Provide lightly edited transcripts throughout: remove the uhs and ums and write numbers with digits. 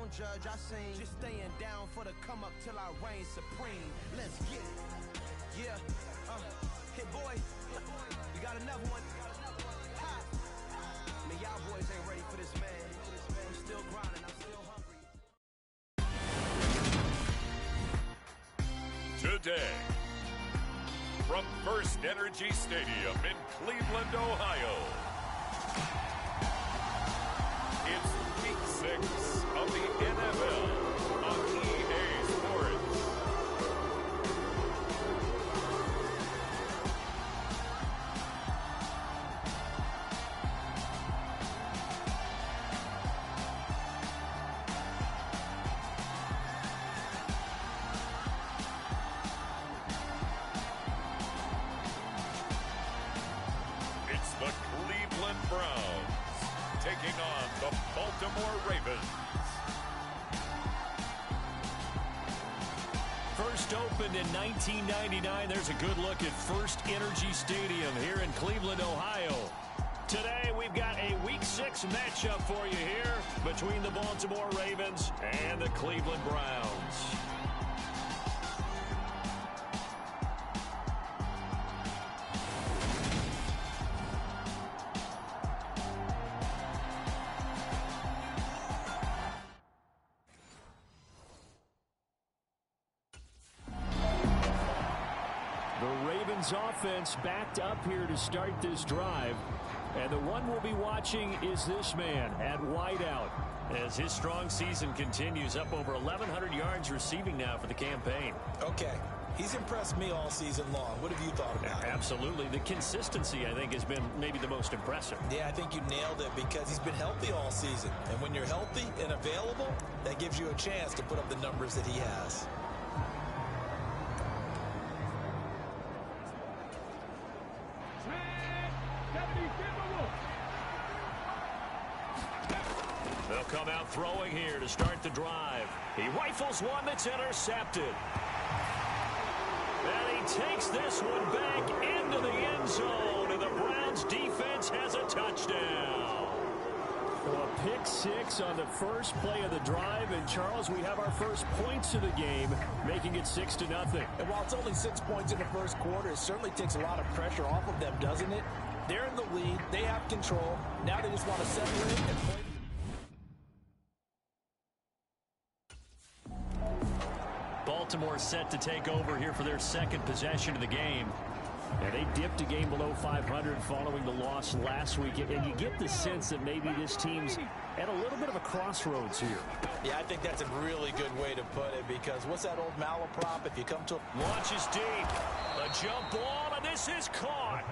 don't judge, I sing. Just staying down for the come up till I reign supreme. Let's get it. Yeah, hit boy. We got another one. Ha. Man, y'all boys ain't ready for this, man. I'm still grinding, I'm still hungry. Today, from First Energy Stadium in Cleveland, Ohio, it's Week 6 of the NFL on EA Sports. It's the Cleveland Browns taking on the Baltimore Ravens. First opened in 1999. There's a good look at First Energy Stadium here in Cleveland, Ohio. Today, we've got a Week 6 matchup for you here between the Baltimore Ravens and the Cleveland Browns. Offense backed up here to start this drive, and the one we'll be watching is this man at wideout as his strong season continues, up over 1,100 yards receiving now for the campaign. Okay, he's impressed me all season long. What have you thought about him? Absolutely. The consistency, I think, has been maybe the most impressive. Yeah, I think you nailed it because he's been healthy all season, and when you're healthy and available, that gives you a chance to put up the numbers that he has. They'll come out throwing here to start the drive. He rifles one that's intercepted. And he takes this one back into the end zone, and the Browns defense has a touchdown. So a pick six on the first play of the drive, and Charles, we have our first points of the game, making it 6-0. And while it's only 6 points in the first quarter, it certainly takes a lot of pressure off of them, doesn't it? They're in the lead. They have control. Now they just want to settle in and play. Baltimore set to take over here for their second possession of the game. And they dipped a game below 500 following the loss last week. And you get the sense that maybe this team's at a little bit of a crossroads here. Yeah, I think that's a really good way to put it, because what's that old malaprop? If you come to... Launches deep. A jump ball, and this is caught.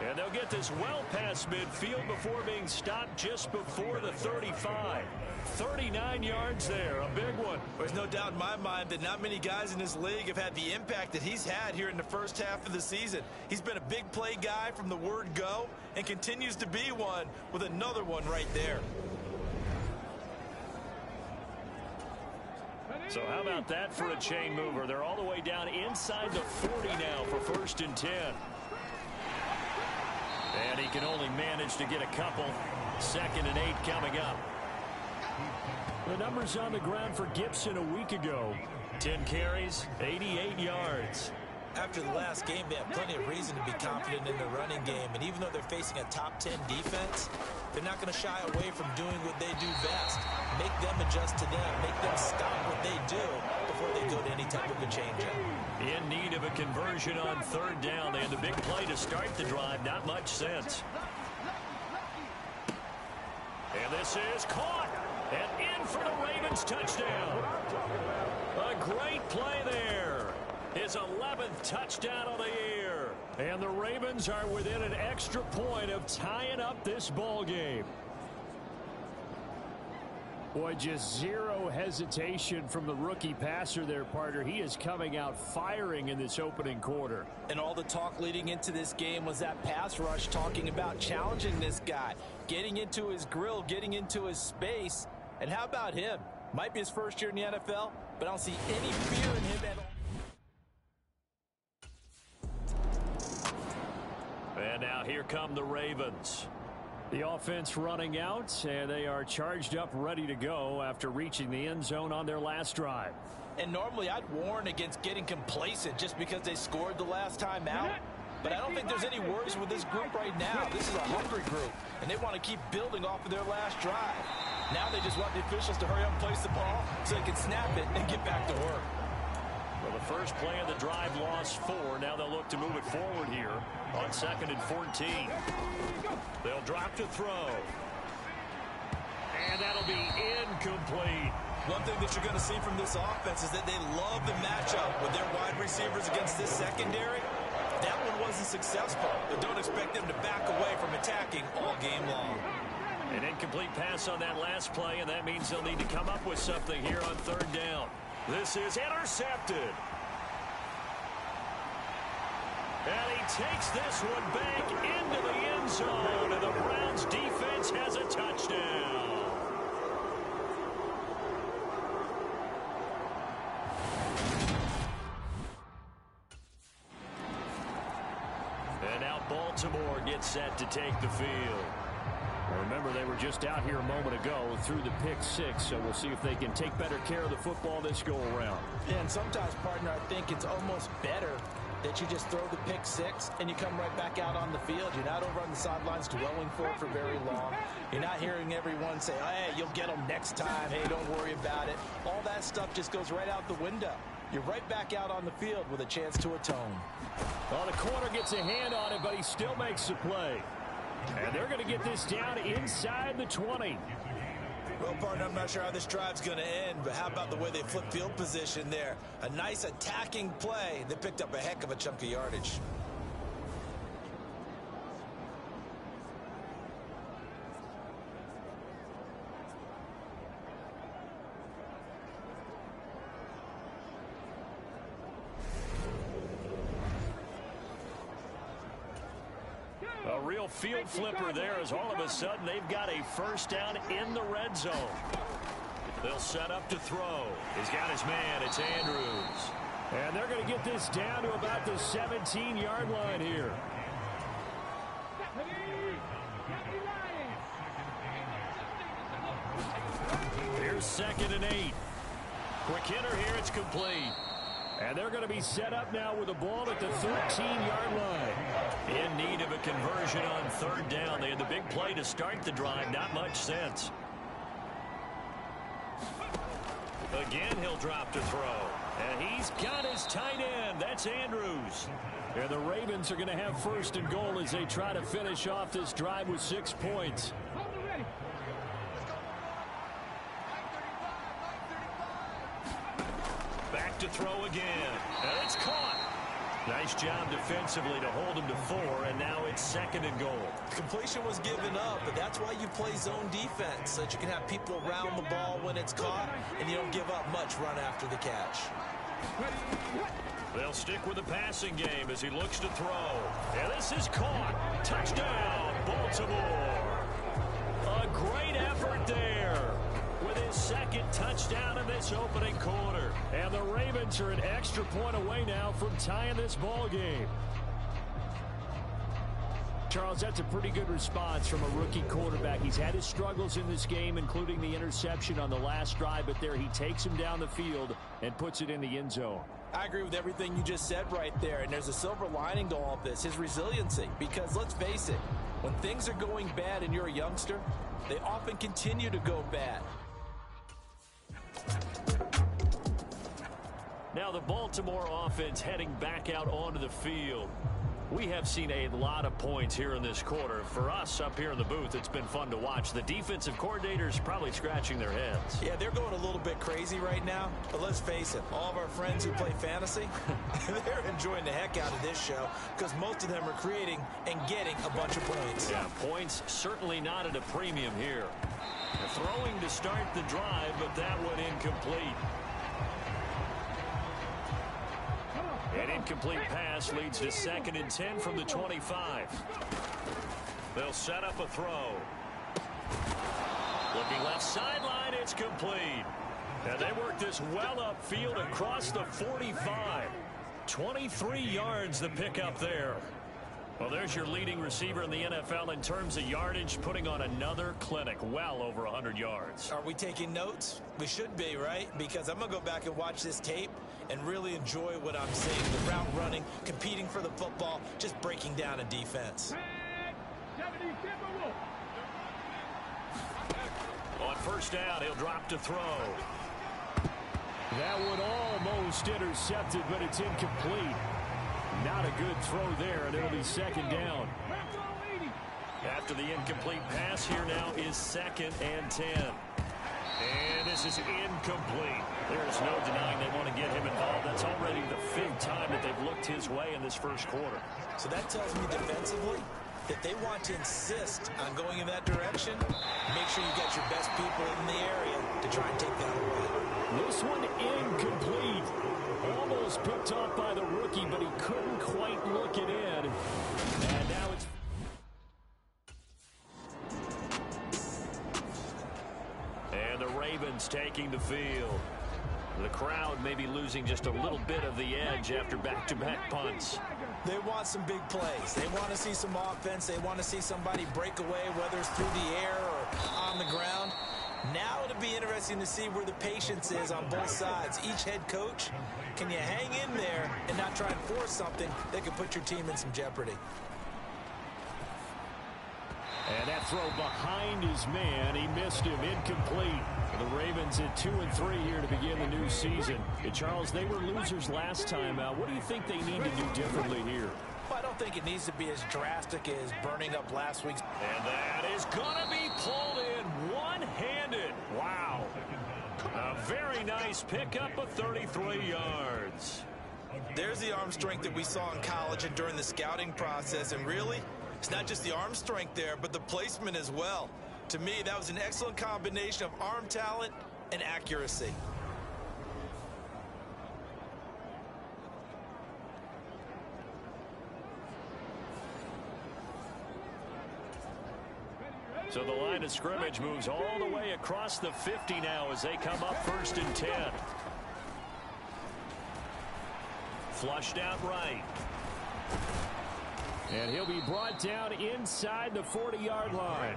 And they'll get this well past midfield before being stopped just before the 35. 39 yards there, a big one. There's no doubt in my mind that not many guys in this league have had the impact that he's had here in the first half of the season. He's been a big play guy from the word go and continues to be one with another one right there. So how about that for a chain mover? They're all the way down inside the 40 now for 1st and 10. And he can only manage to get a couple. 2nd and 8 coming up. The numbers on the ground for Gibson a week ago. 10 carries, 88 yards. After the last game, they have plenty of reason to be confident in their running game. And even though they're facing a top 10 defense, they're not going to shy away from doing what they do best. Make them adjust to them. Make them stop what they do before they go to any type of a change-up. In need of a conversion on 3rd down. They had the big play to start the drive. Not much sense. And this is caught. And in for the Ravens touchdown. A great play there. His 11th touchdown of the year. And the Ravens are within an extra point of tying up this ball game. Boy, just zero hesitation from the rookie passer there, partner. He is coming out firing in this opening quarter. And all the talk leading into this game was that pass rush, talking about challenging this guy, getting into his grill, getting into his space. And how about him? Might be his first year in the NFL, but I don't see any fear in him at all. And now here come the Ravens. The offense running out, and they are charged up, ready to go after reaching the end zone on their last drive. And normally I'd warn against getting complacent just because they scored the last time out. But I don't think there's any worries with this group right now. This is a hungry group, and they want to keep building off of their last drive. Now they just want the officials to hurry up and place the ball so they can snap it and get back to work. Well, the first play of the drive lost 4. Now they'll look to move it forward here on 2nd and 14. They'll drop to throw. And that'll be incomplete. One thing that you're going to see from this offense is that they love the matchup with their wide receivers against this secondary. That one wasn't successful, but don't expect them to back away from attacking all game long. An incomplete pass on that last play, and that means they'll need to come up with something here on 3rd down. This is intercepted. And he takes this one back into the end zone, and the Browns defense has a touchdown. And now Baltimore gets set to take the field. Remember, they were just out here a moment ago through the pick 6, so we'll see if they can take better care of the football this go-around. Yeah, and sometimes, partner, I think it's almost better that you just throw the pick 6 and you come right back out on the field. You're not over on the sidelines dwelling for it for very long. You're not hearing everyone say, hey, you'll get them next time. Hey, don't worry about it. All that stuff just goes right out the window. You're right back out on the field with a chance to atone. Well, the corner gets a hand on it, but he still makes the play. And they're going to get this down inside the 20. Well, partner, I'm not sure how this drive's going to end, but how about the way they flip field position there? A nice attacking play. They picked up a heck of a chunk of yardage. A real field flipper there as all of a sudden they've got a first down in the red zone. They'll set up to throw. He's got his man. It's Andrews. And they're going to get this down to about the 17-yard line here. Here's 2nd and 8. Quick hitter here. It's complete. And they're going to be set up now with the ball at the 13-yard line. In need of a conversion on 3rd down. They had the big play to start the drive. Not much sense. Again, he'll drop to throw. And he's got his tight end. That's Andrews. And the Ravens are going to have 1st and goal as they try to finish off this drive with 6 points. Back to throw again. And it's caught. Nice job defensively to hold him to 4, and now it's 2nd and goal. Completion was given up, but that's why you play zone defense, so that you can have people around the ball when it's caught, and you don't give up much run after the catch. They'll stick with the passing game as he looks to throw. And this is caught. Touchdown, Baltimore. A great effort there with his 2nd touchdown in this opening quarter. And the Ravens are an extra point away now from tying this ball game. Charles, that's a pretty good response from a rookie quarterback. He's had his struggles in this game, including the interception on the last drive, but there he takes him down the field and puts it in the end zone. I agree with everything you just said right there, and there's a silver lining to all of this, his resiliency. Because let's face it, when things are going bad and you're a youngster, they often continue to go bad. Now the Baltimore offense heading back out onto the field. We have seen a lot of points here in this quarter. For us up here in the booth, it's been fun to watch. The defensive coordinators probably scratching their heads. Yeah, they're going a little bit crazy right now. But let's face it, all of our friends who play fantasy, they're enjoying the heck out of this show because most of them are creating and getting a bunch of points. Yeah, points certainly not at a premium here. Throwing to start the drive, but that one incomplete. An incomplete pass leads to 2nd and 10 from the 25. They'll set up a throw. Looking left sideline, it's complete. And they work this well upfield across the 45. 23 yards the pickup there. Well, there's your leading receiver in the NFL in terms of yardage, putting on another clinic, well over 100 yards. Are we taking notes? We should be, right? Because I'm going to go back and watch this tape and really enjoy what I'm seeing. The route running, competing for the football, just breaking down a defense. On first down, he'll drop to throw. That one almost intercepted, but it's incomplete. Not a good throw there, and it'll be second down. After the incomplete pass, here now is 2nd and 10. And this is incomplete. There's no denying they want to get him involved. That's already the 5th time that they've looked his way in this first quarter. So that tells me defensively that they want to insist on going in that direction. Make sure you get your best people in the area to try and take that away. This one incomplete. Almost picked off by the rookie, but he couldn't quite look it in. And now it's... And the Ravens taking the field. The crowd may be losing just a little bit of the edge after back-to-back punts. They want some big plays. They want to see some offense. They want to see somebody break away, whether it's through the air or on the ground. Now it'll be interesting to see where the patience is on both sides. Each head coach, can you hang in there and not try and force something that could put your team in some jeopardy? And that throw behind his man, he missed him, incomplete. The Ravens at 2-3 here to begin the new season. And Charles, they were losers last time out. What do you think they need to do differently here? Well, I don't think it needs to be as drastic as burning up last week's. And that is going to be pulled in one-handed. Wow. A very nice pickup of 33 yards. There's the arm strength that we saw in college and during the scouting process. And really, it's not just the arm strength there, but the placement as well. To me, that was an excellent combination of arm talent and accuracy. So the line of scrimmage moves all the way across the 50 now as they come up 1st and 10. Flushed out right. And he'll be brought down inside the 40-yard line.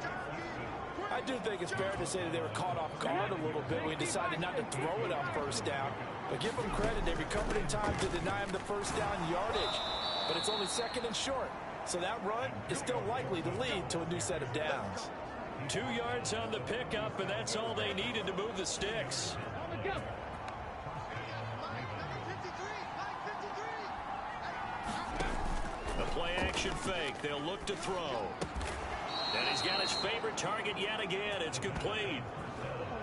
I do think it's fair to say that they were caught off guard a little bit. We decided not to throw it on first down. But give them credit. They recovered in time to deny him the first down yardage. But it's only 2nd and short. So that run is still likely to lead to a new set of downs. 2 yards on the pickup, and that's all they needed to move the sticks. The play-action fake. They'll look to throw. And he's got his favorite target yet again. It's complete.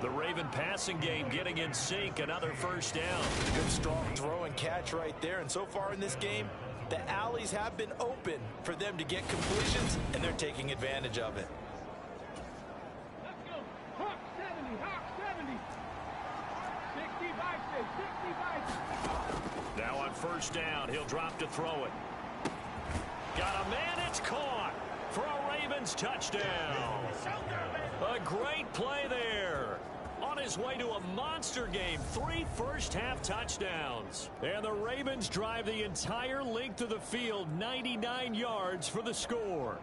The Raven passing game getting in sync. Another first down. Good strong throw and catch right there. And so far in this game, the alleys have been open for them to get completions, and they're taking advantage of it. Let's go. Hawk 70, Hawk 70. 65. Now on first down, he'll drop to throw it. Got a man, it's caught for a Ravens touchdown. A great play there. On his way to a monster game, 3 first-half touchdowns. And the Ravens drive the entire length of the field, 99 yards for the score.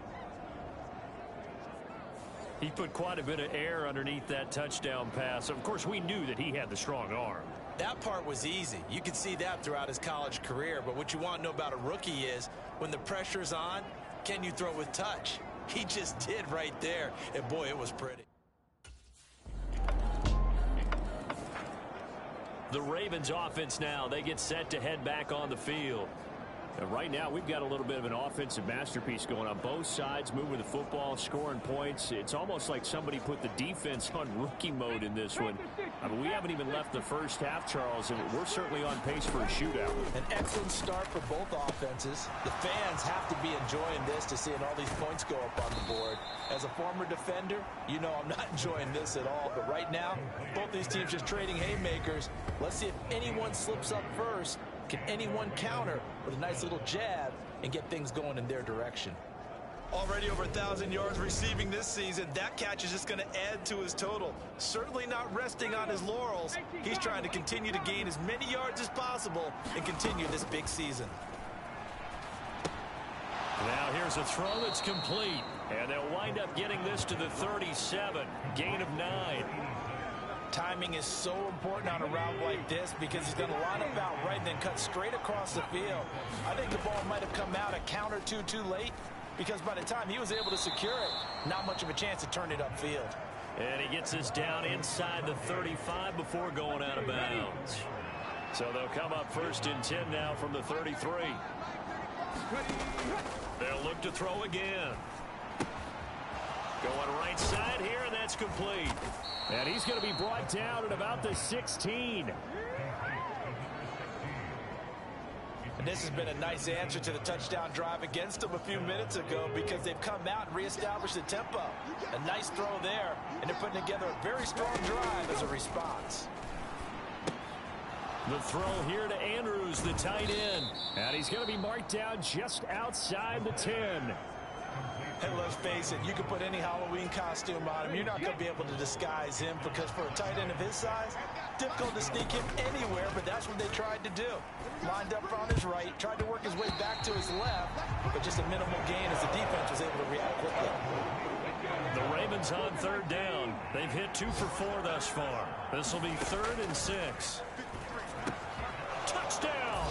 He put quite a bit of air underneath that touchdown pass. Of course, we knew that he had the strong arm. That part was easy. You could see that throughout his college career. But what you want to know about a rookie is when the pressure's on, can you throw with touch? He just did right there. And, boy, it was pretty. The Ravens offense now, they get set to head back on the field. And right now, we've got a little bit of an offensive masterpiece going on. Both sides moving the football, scoring points. It's almost like somebody put the defense on rookie mode in this one. I mean, we haven't even left the first half, Charles, and we're certainly on pace for a shootout. An excellent start for both offenses. The fans have to be enjoying this to seeing all these points go up on the board. As a former defender, you know I'm not enjoying this at all. But right now, both these teams just trading haymakers. Let's see if anyone slips up first. Can anyone counter with a nice little jab and get things going in their direction? Already over 1,000 yards receiving this season. That catch is just going to add to his total. Certainly not resting on his laurels. He's trying to continue to gain as many yards as possible and continue this big season. Now here's a throw that's complete. And they'll wind up getting this to the 37. Gain of 9. Timing is so important on a route like this because he's going to line up out right and then cut straight across the field. I think the ball might have come out a count or two too late because by the time he was able to secure it, not much of a chance to turn it upfield. And he gets this down inside the 35 before going out of bounds. So they'll come up 1st and 10 now from the 33. They'll look to throw again. Going right side here, and that's complete. And he's going to be brought down at about the 16. And this has been a nice answer to the touchdown drive against them a few minutes ago because they've come out and reestablished the tempo. A nice throw there, and they're putting together a very strong drive as a response. The throw here to Andrews, the tight end. And he's going to be marked down just outside the 10. Hey, let's face it, you can put any Halloween costume on him. You're not going to be able to disguise him because for a tight end of his size, difficult to sneak him anywhere, but that's what they tried to do. Lined up on his right, tried to work his way back to his left, but just a minimal gain as the defense was able to react quickly. The Ravens on 3rd down. They've hit 2 for 4 thus far. This will be 3rd and 6. Touchdown!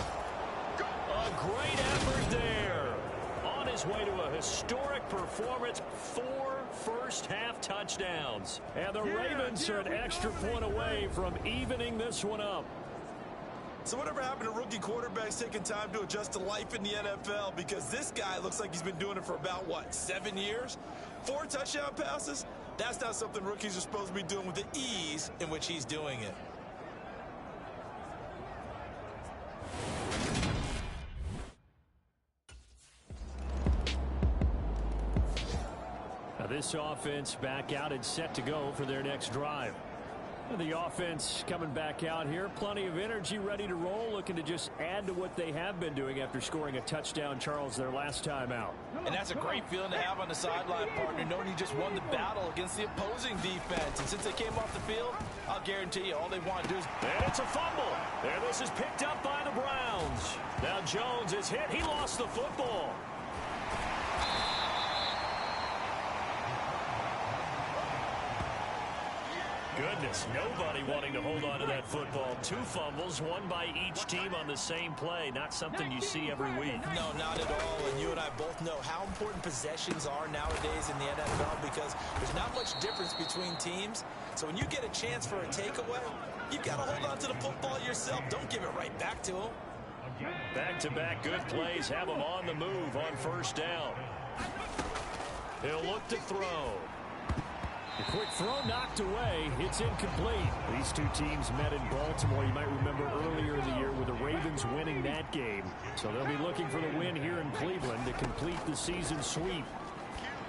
A great effort there. On his way to a historic performance, 4 first-half touchdowns. And the Ravens are an extra point away from evening this one up. So whatever happened to rookie quarterbacks taking time to adjust to life in the NFL? Because this guy looks like he's been doing it for about, 7 years? 4 touchdown passes? That's not something rookies are supposed to be doing with the ease in which he's doing it. Now this offense back out and set to go for their next drive. The offense coming back out here. Plenty of energy, ready to roll, looking to just add to what they have been doing after scoring a touchdown, Charles, their last time out. And that's a great feeling to have on the sideline, partner, knowing you just won the battle against the opposing defense. And since they came off the field, I'll guarantee you all they want to do is... And it's a fumble. And this is picked up by the Browns. Now Jones is hit. He lost the football. Goodness, nobody wanting to hold on to that football. 2 fumbles, 1 by each team on the same play. Not something you see every week. No, not at all. And you and I both know how important possessions are nowadays in the NFL because there's not much difference between teams. So when you get a chance for a takeaway, you've got to hold on to the football yourself. Don't give it right back to them. Back-to-back good plays have them on the move on 1st down. He'll look to throw. A quick throw knocked away. It's incomplete. These 2 teams met in Baltimore. You might remember earlier in the year with the Ravens winning that game. So they'll be looking for the win here in Cleveland to complete the season sweep.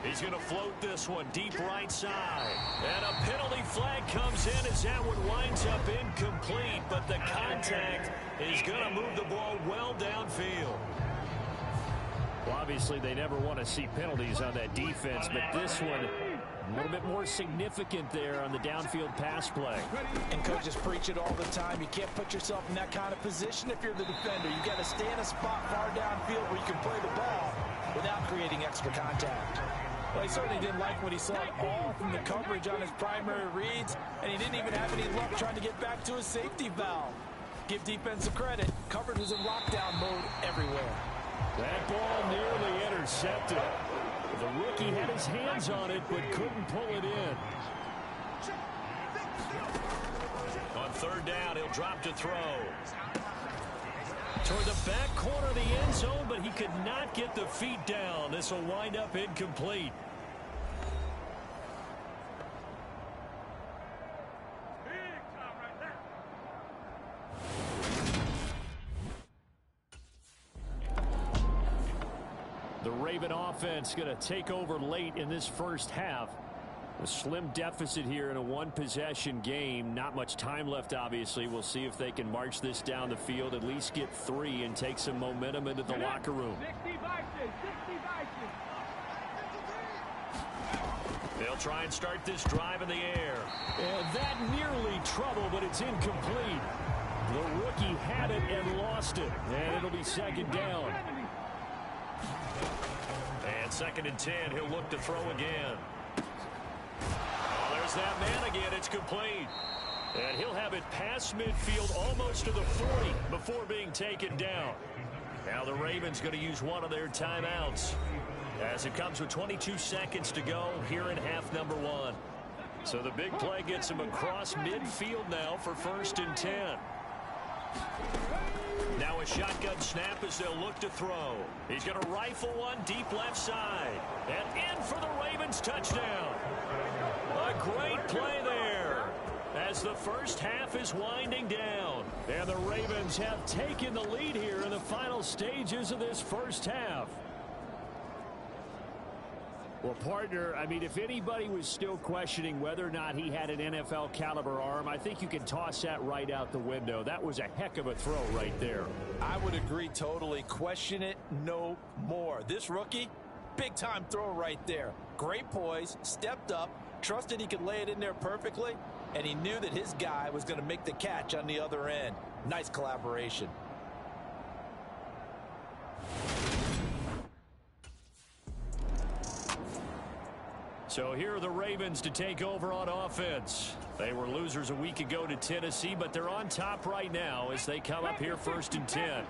He's going to float this one deep right side. And a penalty flag comes in as that one winds up incomplete. But the contact is going to move the ball well downfield. Well, obviously, they never want to see penalties on that defense, but this one a little bit more significant there on the downfield pass play. And coaches preach it all the time. You can't put yourself in that kind of position if you're the defender. You got to stay in a spot far downfield where you can play the ball without creating extra contact. Well, he certainly didn't like what he saw at all from the coverage on his primary reads, and he didn't even have any luck trying to get back to his safety valve. Give defensive credit. Coverage was in lockdown mode everywhere. That ball nearly intercepted. The rookie had his hands on it, but couldn't pull it in. On 3rd down, he'll drop to throw. Toward the back corner of the end zone, but he could not get the feet down. This will wind up incomplete. The Raven offense going to take over late in this first half. A slim deficit here in a 1-possession game. Not much time left, obviously. We'll see if they can march this down the field, at least get 3 and take some momentum into the locker room. 60 vices, 60 vices. They'll try and start this drive in the air. And that nearly trouble, but it's incomplete. The rookie had it and lost it. And it'll be 2nd down. 2nd and 10. He'll look to throw again. Oh, there's that man again. It's complete. And he'll have it past midfield almost to the 40 before being taken down. Now the Ravens going to use one of their timeouts as it comes with 22 seconds to go here in half number 1. So the big play gets him across midfield now for 1st and 10. Now a shotgun snap as they'll look to throw. He's going to rifle one deep left side. And in for the Ravens touchdown. A great play there as the first half is winding down. And the Ravens have taken the lead here in the final stages of this first half. Well, partner, I mean, if anybody was still questioning whether or not he had an NFL caliber arm, I think you can toss that right out the window. That was a heck of a throw right there. I would agree totally. Question it no more. This rookie, big time throw right there. Great poise, stepped up, trusted he could lay it in there perfectly, and he knew that his guy was going to make the catch on the other end. Nice collaboration. So here are the Ravens to take over on offense. They were losers a week ago to Tennessee, but they're on top right now as they come up here 1st and 10.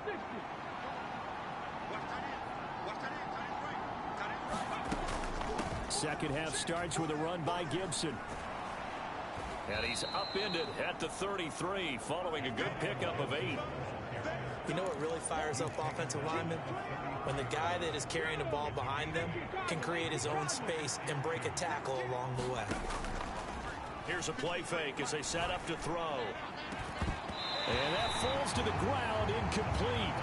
Second half starts with a run by Gibson. And he's upended at the 33 following a good pickup of 8. You know what really fires up offensive linemen? When the guy that is carrying the ball behind them can create his own space and break a tackle along the way. Here's a play fake as they set up to throw. And that falls to the ground, incomplete.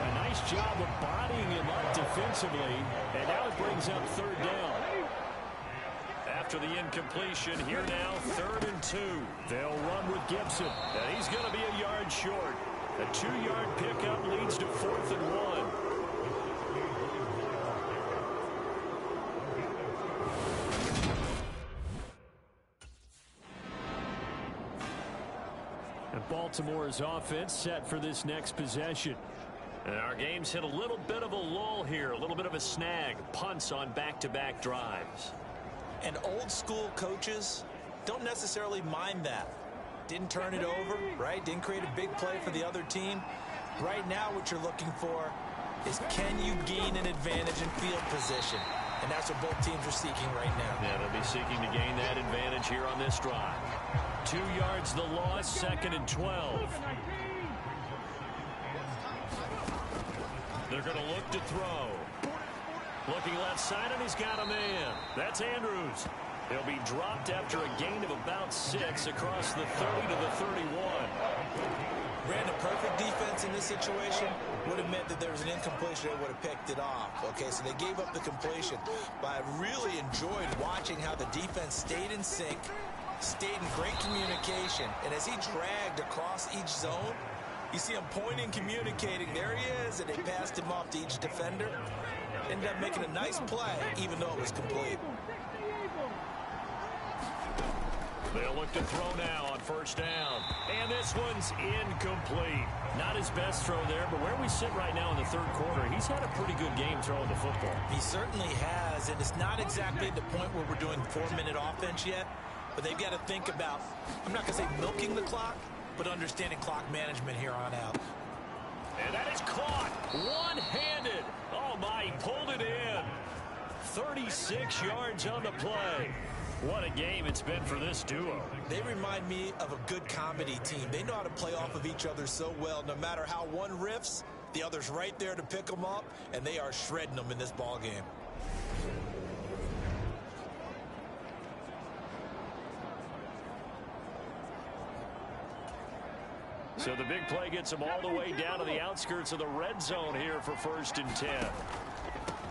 A nice job of bodying him up defensively. And now it brings up 3rd down. After the incompletion, here now 3rd and 2. They'll run with Gibson. And he's going to be a yard short. A 2-yard pickup leads to 4th and 1. And Baltimore's offense set for this next possession. And our game's hit a little bit of a lull here, a little bit of a snag. Punts on back-to-back drives. And old school coaches don't necessarily mind that. Didn't turn it over, right? Didn't create a big play for the other team. Right now what you're looking for is can you gain an advantage in field position? And that's what both teams are seeking right now. Yeah, they'll be seeking to gain that advantage here on this drive. 2 yards the loss, 2nd and 12. They're going to look to throw. Looking left side, and he's got a man. That's Andrews. He'll be dropped after a gain of about 6 across the 30 to the 31. Ran a perfect defense in this situation. Would have meant that there was an incompletion. They would have picked it off. Okay, so they gave up the completion. But I really enjoyed watching how the defense stayed in sync, stayed in great communication. And as he dragged across each zone, you see him pointing, communicating. There he is, and they passed him off to each defender. Ended up making a nice play, even though it was complete. They'll look to throw now on 1st down. And this one's incomplete. Not his best throw there, but where we sit right now in the 3rd quarter, he's had a pretty good game throwing the football. He certainly has, and it's not exactly at the point where we're doing 4-minute offense yet, but they've got to think about, I'm not going to say milking the clock, but understanding clock management here on out. And that is caught one-handed. Oh, my, he pulled it in. 36 yards on the play. What a game it's been for this duo. They remind me of a good comedy team. They know how to play off of each other so well. No matter how one riffs, the other's right there to pick them up, and they are shredding them in this ball game. So the big play gets them all the way down to the outskirts of the red zone here for 1st and 10.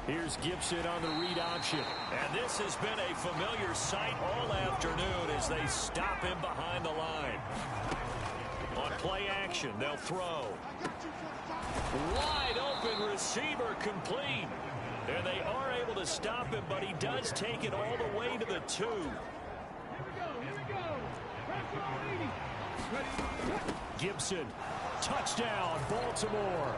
Here's Gibson on the read option. And this has been a familiar sight all afternoon as they stop him behind the line. On play action, they'll throw. Wide open receiver complete. And they are able to stop him, but he does take it all the way to the 2. Here we go. Ready. Gibson, touchdown, Baltimore.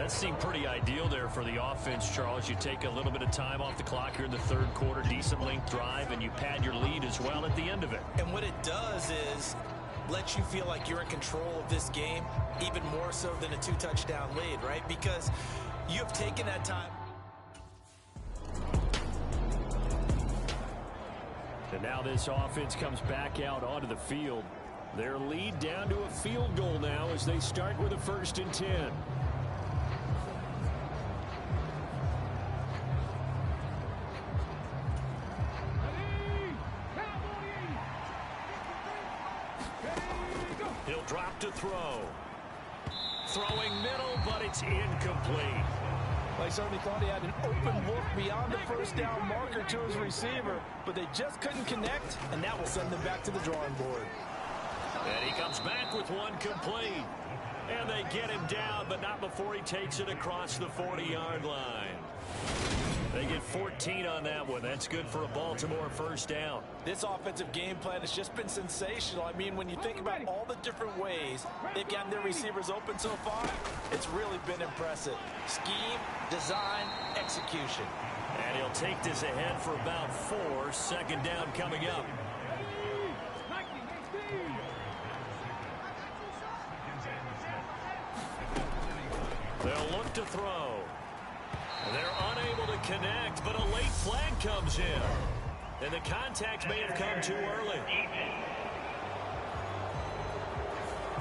That seemed pretty ideal there for the offense, Charles. You take a little bit of time off the clock here in the third quarter, decent length drive, and you pad your lead as well at the end of it. And what it does is let you feel like you're in control of this game, even more so than a 2-touchdown lead, right? Because you have taken that time. And now this offense comes back out onto the field. Their lead down to a field goal now as they start with a 1st and 10. He'll drop to throw. Throwing middle, but it's incomplete. They certainly thought he had an open look beyond the first down marker to his receiver, but they just couldn't connect, and that will send them back to the drawing board. And he comes back with one complete. And they get him down, but not before he takes it across the 40-yard line. They get 14 on that one. That's good for a Baltimore 1st down. This offensive game plan has just been sensational. I mean, when you think about all the different ways they've gotten their receivers open so far, it's really been impressive. Scheme, design, execution. And he'll take this ahead for about 4. 2nd down coming up. They'll look to throw. They're unable to connect, but a late flag comes in. And the contact may have come too early.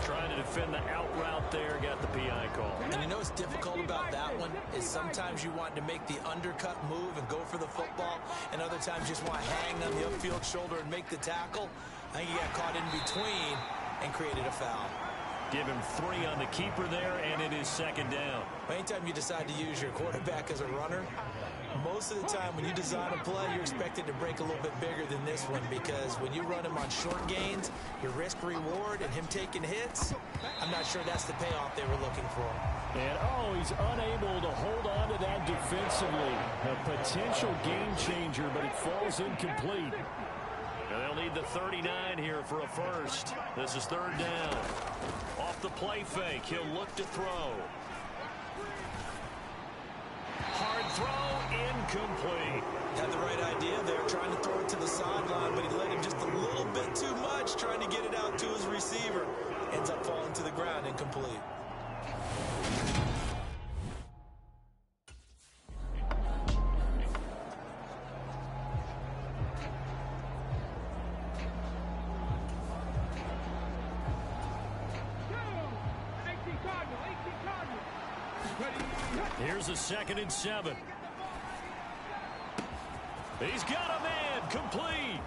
Trying to defend the out route there, got the PI call. And you know what's difficult about that one is sometimes you want to make the undercut move and go for the football, and other times you just want to hang on the upfield shoulder and make the tackle. I think he got caught in between and created a foul. Give him 3 on the keeper there, and it is 2nd down. Anytime you decide to use your quarterback as a runner, most of the time when you design a play, you're expected to break a little bit bigger than this one, because when you run him on short gains, your risk-reward and him taking hits, I'm not sure that's the payoff they were looking for. And, he's unable to hold on to that defensively. A potential game changer, but it falls incomplete. And they'll need the 39 here for a 1st. This is 3rd down. Off the play fake, he'll look to throw. Hard throw, incomplete. Had the right idea there, trying to throw it to the sideline, but he let him just a little bit too much, trying to get it out to his receiver. Ends up falling to the ground, incomplete. Here's a 2nd and 7. He's got a man, complete.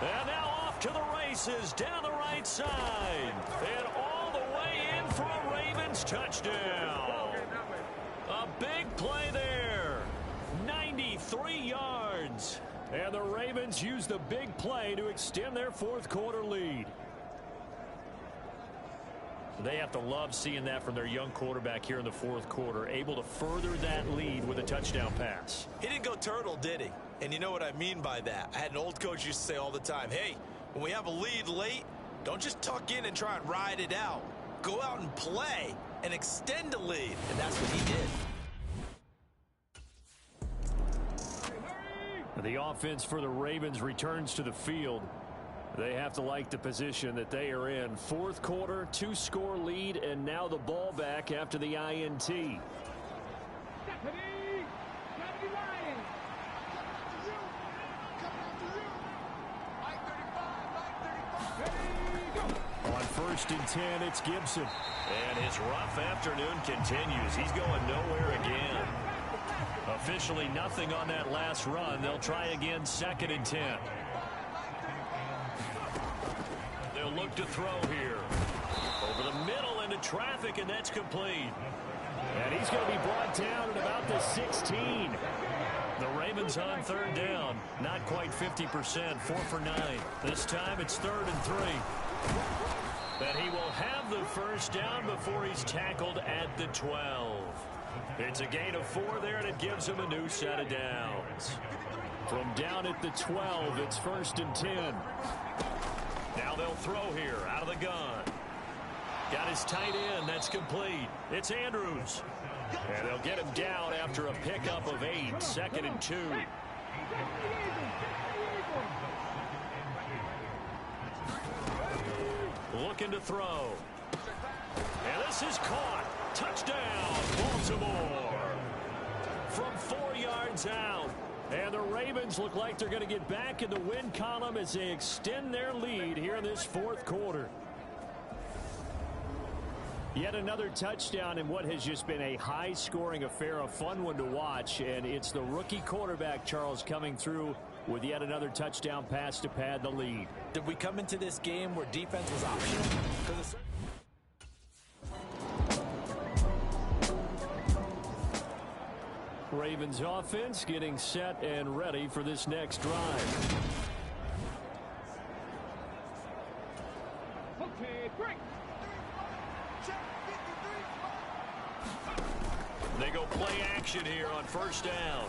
And now off to the races, down the right side. And all the way in for a Ravens touchdown. A big play there. 93 yards. And the Ravens use the big play to extend their 4th quarter lead. They have to love seeing that from their young quarterback here in the 4th quarter, able to further that lead with a touchdown pass. He didn't go turtle, did he? And you know what I mean by that. I had an old coach used to say all the time, hey, when we have a lead late, don't just tuck in and try and ride it out. Go out and play and extend the lead. And that's what he did. The offense for the Ravens returns to the field. They have to like the position that they are in. 4th quarter, 2-score lead, and now the ball back after the INT. On 1st and 10, it's Gibson. And his rough afternoon continues. He's going nowhere again. Officially nothing on that last run. They'll try again 2nd and 10. They'll look to throw here. Over the middle into traffic, and that's complete. And he's going to be brought down at about the 16. The Ravens on 3rd down. Not quite 50%, 4 for 9. This time it's 3rd and 3. And he will have the 1st down before he's tackled at the 12. It's a gain of 4 there, and it gives him a new set of downs. From down at the 12, it's 1st and 10. Now they'll throw here out of the gun. Got his tight end. That's complete. It's Andrews. And they'll get him down after a pickup of 8. 2nd and 2. Looking to throw. And this is caught. Touchdown, Baltimore. From 4 yards out. And the Ravens look like they're going to get back in the win column as they extend their lead here in this 4th quarter. Yet another touchdown in what has just been a high-scoring affair, a fun one to watch. And it's the rookie quarterback, Charles, coming through with yet another touchdown pass to pad the lead. Did we come into this game where defense was optional? Ravens offense getting set and ready for this next drive. Okay, break. They go play action here on 1st down.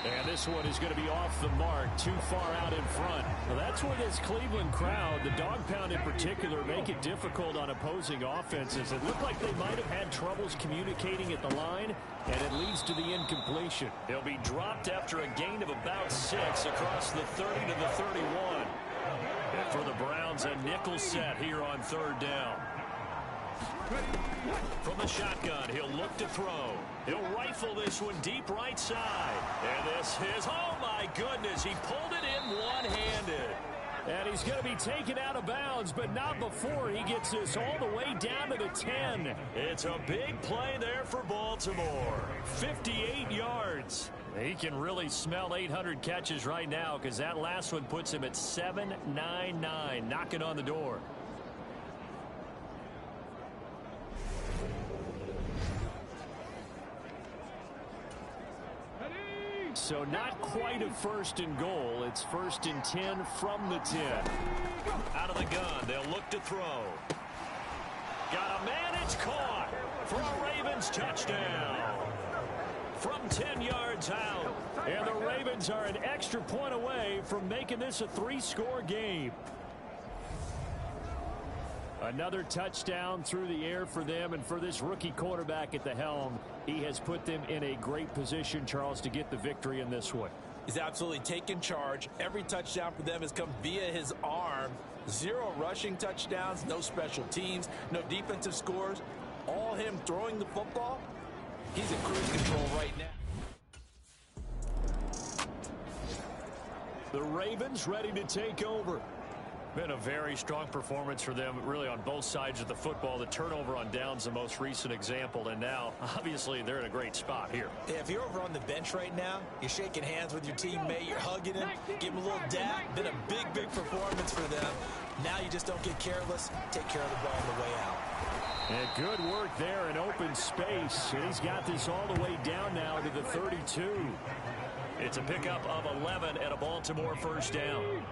And this one is going to be off the mark, too far out in front. Well, that's where this Cleveland crowd, the dog pound in particular, make it difficult on opposing offenses. It looked like they might have had troubles communicating at the line, and it leads to the incompletion. He'll be dropped after a gain of about 6 across the 30 to the 31. And for the Browns, a nickel set here on 3rd down. From the shotgun, he'll look to throw. He'll rifle this one deep right side. And this is, oh my goodness, he pulled it in one-handed. And he's going to be taken out of bounds, but not before he gets this all the way down to the 10. It's a big play there for Baltimore. 58 yards. He can really smell 800 catches right now because that last one puts him at 799, knocking on the door. So not quite a 1st and goal. It's 1st and 10 from the 10. Out of the gun, they'll look to throw. Got a man, it's caught for a Ravens touchdown. From 10 yards out. And the Ravens are an extra point away from making this a 3-score game. Another touchdown through the air for them, and for this rookie quarterback at the helm, he has put them in a great position, Charles, to get the victory in this one. He's absolutely taken charge. Every touchdown for them has come via his arm. 0 rushing touchdowns, no special teams, no defensive scores. All him throwing the football. He's in cruise control right now. The Ravens ready to take over. Been a very strong performance for them, really, on both sides of the football. The turnover on downs, the most recent example, and now, obviously, they're in a great spot here. Yeah, if you're over on the bench right now, you're shaking hands with your teammate, you're hugging him, give him a little dap. Been a big, big performance for them. Now you just don't get careless. Take care of the ball on the way out. And good work there in open space. And he's got this all the way down now to the 32. It's a pickup of 11 at a Baltimore 1st down.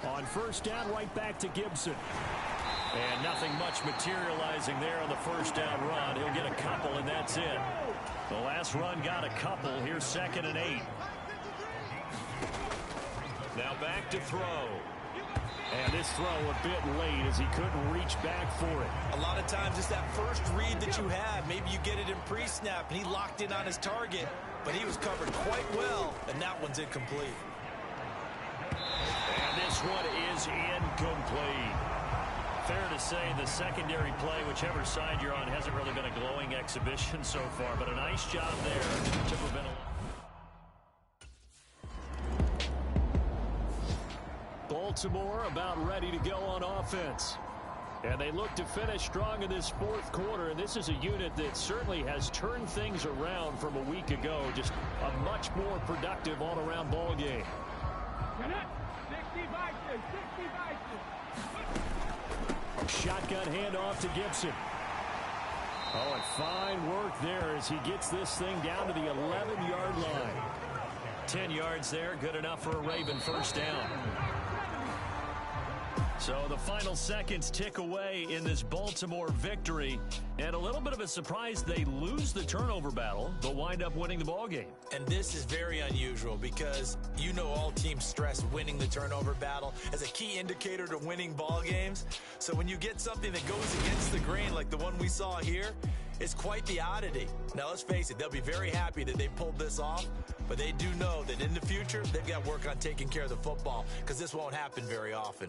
On 1st down, right back to Gibson. And nothing much materializing there on the 1st down run. He'll get a couple, and that's it. The last run got a couple. Here's 2nd and 8. Now back to throw. And this throw a bit late as he couldn't reach back for it. A lot of times it's that first read that you have. Maybe you get it in pre-snap, and he locked in on his target, but he was covered quite well, and that one's incomplete. And this one is incomplete. Fair to say the secondary play, whichever side you're on, hasn't really been a glowing exhibition so far, but a nice job there to prevent a... Baltimore about ready to go on offense. And they look to finish strong in this 4th quarter, and this is a unit that certainly has turned things around from a week ago. Just a much more productive all-around ball game. Shotgun handoff to Gibson. Oh, and fine work there as he gets this thing down to the 11-yard line. 10 yards there, good enough for a Raven 1st down. So the final seconds tick away in this Baltimore victory. And a little bit of a surprise, they lose the turnover battle, but wind up winning the ballgame. And this is very unusual because you know all teams stress winning the turnover battle as a key indicator to winning ball games. So when you get something that goes against the grain like the one we saw here, it's quite the oddity. Now let's face it, they'll be very happy that they pulled this off, but they do know that in the future they've got to work on taking care of the football because this won't happen very often.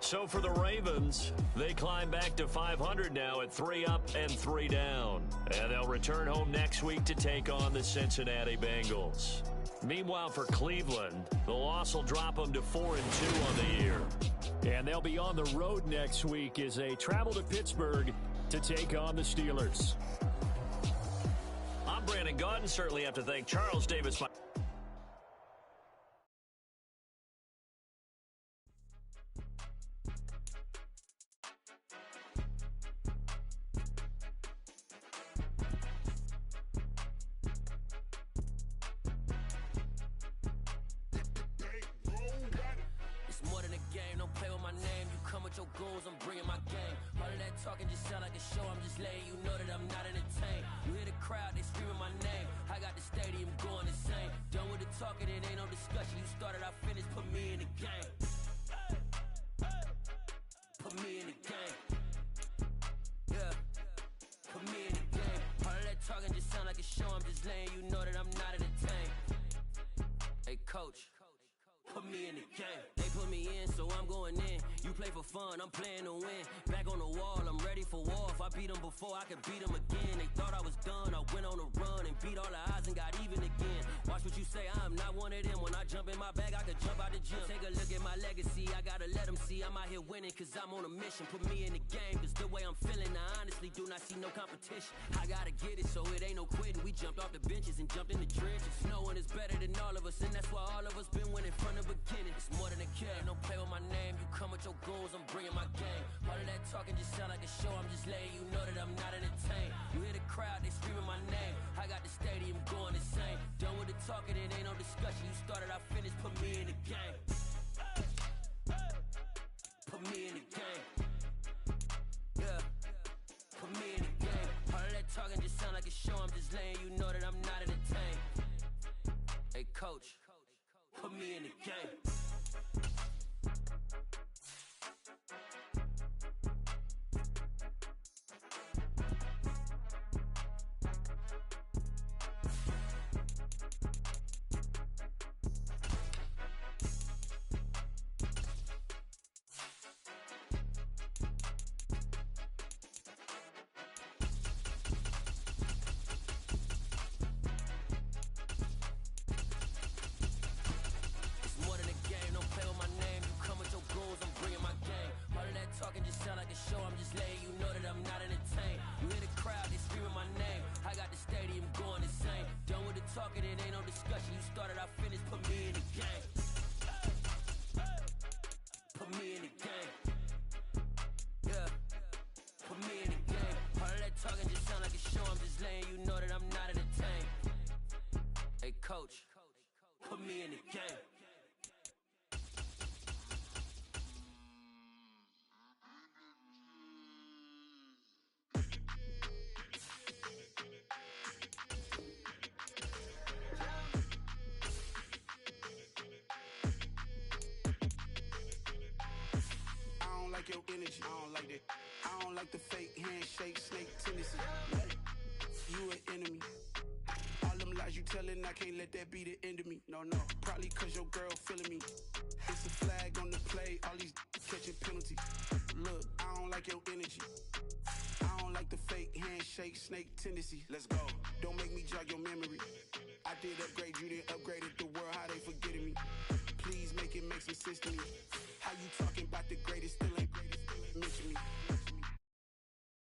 So for the Ravens, they climb back to 500 now at 3 up and 3 down. And they'll return home next week to take on the Cincinnati Bengals. Meanwhile, for Cleveland, the loss will drop them to 4-2 on the year. And they'll be on the road next week as they travel to Pittsburgh to take on the Steelers. I'm Brandon Gaudin. Certainly have to thank Charles Davis. Your goals, I'm bringing my game. All of that talking just sound like a show. I'm just letting you know that I'm not entertained. You hear the crowd, they screaming my name. I got the stadium going insane. Done with the talking, it ain't no discussion. You started, I finished, put me in the game. Put me in the game. Yeah. Put me in the game. All of that talking just sound like a show. I'm just letting you know that I'm not entertained. Hey, coach. Put me in the game. They put me in, so I'm going in. You play for fun, I'm playing to win. Back on the wall, I'm ready for war. If I beat them before, I could beat them again. They thought I was done, I went on a run and beat all the odds and got even again. Watch what you say, I'm not one of them. When I jump in my bag, I could jump out the gym. Take a look at my legacy, I gotta let them see I'm out here winning, cause I'm on a mission. Put me in the game, cause the way I'm feeling, I honestly do not see no competition. I gotta get it, so it ain't no quitting. We jumped off the benches and jumped in the trenches. No one is better than all of us, and that's why all of us been winning from the beginning. It's more than a game, don't play with my name. You come with your goals, I'm bringing my game. All of that talking just sound like a show. I'm just letting you know that I'm not entertained. You hear the crowd, they screaming my name. I got the stadium going insane. Done with the talking, it ain't no discussion. You started, I finished, put me in the game. Put me in the game. Yeah. Put me in the game. All of that talking just sound like a show. I'm just letting you know that I'm not entertained. Hey, coach. Put me in the game. Talking just sound like a show. I'm just letting you know that I'm not entertained. You hear the crowd, they screaming my name. I got the stadium going insane. Done with the talking, it ain't no discussion. You started, I finished, put me in the game. Put me in the game. Yeah. Put me in the game. All of that talking just sound like a show. I'm just letting you know that I'm not entertained. Hey, coach. Put me in the game. Your energy, I don't like that. I don't like the fake handshake, snake tendency. You an enemy. All them lies you telling, I can't let that be the end of me. No, probably cause your girl feeling me. It's a flag on the play, all these catching penalties. Look, I don't like your energy. I don't like the fake handshake, snake tendency. Let's go. Don't make me jog your memory. I did upgrade, you didn't upgrade it. The world, how they forgetting me. Please make it make some sense to me. How you talking about the greatest